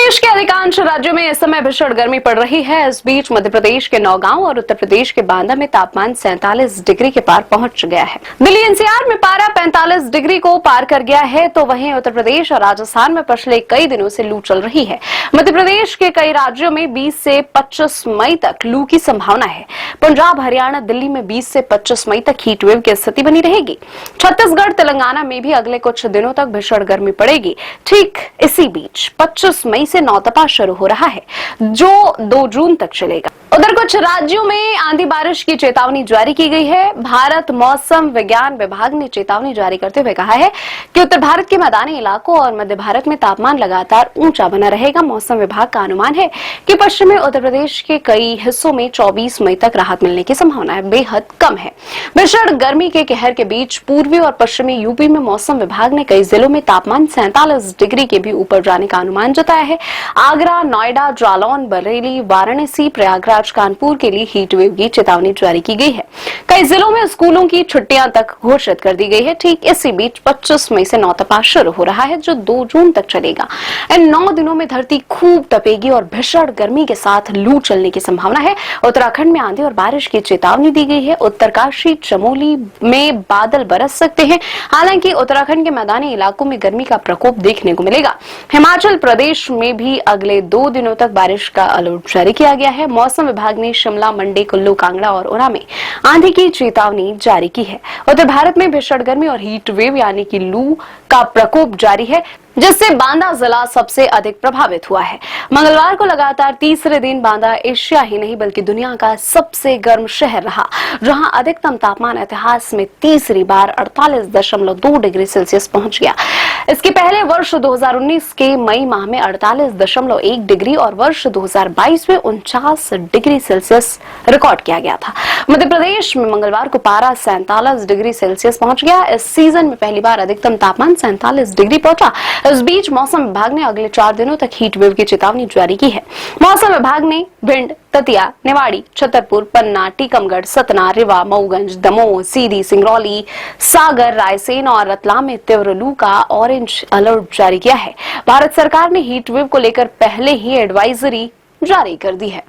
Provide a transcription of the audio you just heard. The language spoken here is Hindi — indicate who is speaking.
Speaker 1: देश के अधिकांश राज्यों में इस समय भीषण गर्मी पड़ रही है। इस बीच मध्य प्रदेश के नौगांव और उत्तर प्रदेश के बांदा में तापमान 47 डिग्री के पार पहुंच गया है। दिल्ली एनसीआर में पारा 45 डिग्री को पार कर गया है, तो वहीं उत्तर प्रदेश और राजस्थान में पिछले कई दिनों से लू चल रही है। मध्य प्रदेश के कई राज्यों में 20 से 25 मई तक लू की संभावना है। पंजाब, हरियाणा, दिल्ली में 20 से 25 मई तक हीट वेव की स्थिति बनी रहेगी। छत्तीसगढ़, तेलंगाना में भी अगले कुछ दिनों तक भीषण गर्मी पड़ेगी। ठीक इसी बीच 25 मई से नौतपा शुरू हो रहा है, जो 2 जून तक चलेगा। उधर कुछ राज्यों में आंधी बारिश की चेतावनी जारी की गई है। भारत मौसम विज्ञान विभाग ने चेतावनी जारी करते हुए कहा है कि उत्तर भारत के मैदानी इलाकों और मध्य भारत में तापमान लगातार ऊंचा बना रहेगा। मौसम विभाग का अनुमान है कि पश्चिमी उत्तर प्रदेश के कई हिस्सों में 24 मई तक राहत मिलने की संभावना बेहद कम है। भीषण गर्मी के कहर के बीच पूर्वी और पश्चिमी यूपी में मौसम विभाग ने कई जिलों में तापमान 47 डिग्री के भी ऊपर जाने का अनुमान जताया है। आगरा, नोएडा, जालौन, बरेली, वाराणसी, प्रयागराज, कानपुर के लिए हीट वेव की चेतावनी जारी की गई है। कई जिलों में स्कूलों की छुट्टियां तक घोषित कर दी गई है। ठीक इसी बीच 25 मई से नौतपा शुरू हो रहा है, जो 2 जून तक चलेगा। इन 9 दिनों में धरती खूब तपेगी और भीषण गर्मी के साथ लू चलने की संभावना है। उत्तराखंड में आंधी और बारिश की चेतावनी दी गई है। उत्तरकाशी, चमोली में बादल बरस सकते हैं। हालांकि उत्तराखंड के मैदानी इलाकों में गर्मी का प्रकोप देखने को मिलेगा। हिमाचल प्रदेश में भी अगले 2 दिनों तक बारिश का अलर्ट जारी किया गया है। मौसम विभाग ने शिमला, मंडी, कुल्लू, कांगड़ा और ऊना में आंधी की चेतावनी जारी की है। उत्तर भारत में भीषण गर्मी और हीट वेव यानी कि लू का प्रकोप जारी है, जिससे बांदा जिला सबसे अधिक प्रभावित हुआ है। मंगलवार को लगातार तीसरे दिन बांदा एशिया ही नहीं बल्कि दुनिया का सबसे गर्म शहर रहा, जहां अधिकतम तापमान इतिहास में तीसरी बार 48.2 डिग्री सेल्सियस पहुंच गया। इसके पहले वर्ष 2019 के मई माह में 48.1 डिग्री और वर्ष 2022 में 49 डिग्री सेल्सियस रिकॉर्ड किया गया था। मध्य प्रदेश में मंगलवार को पारा 47 डिग्री सेल्सियस पहुंच गया। इस सीजन में पहली बार अधिकतम तापमान 47 डिग्री पहुंचा। इस बीच मौसम विभाग ने अगले 4 दिनों तक हीट वेव की चेतावनी जारी की है। मौसम विभाग ने भिंड, दतिया, निवाड़ी, छतरपुर, पन्ना, टीकमगढ़, सतना, रीवा, मऊगंज, दमोह, सीधी, सिंगरौली, सागर, रायसेन और रतलाम में तीव्र लू का ऑरेंज अलर्ट जारी किया है। भारत सरकार ने हीट वेव को लेकर पहले ही एडवाइजरी जारी कर दी है।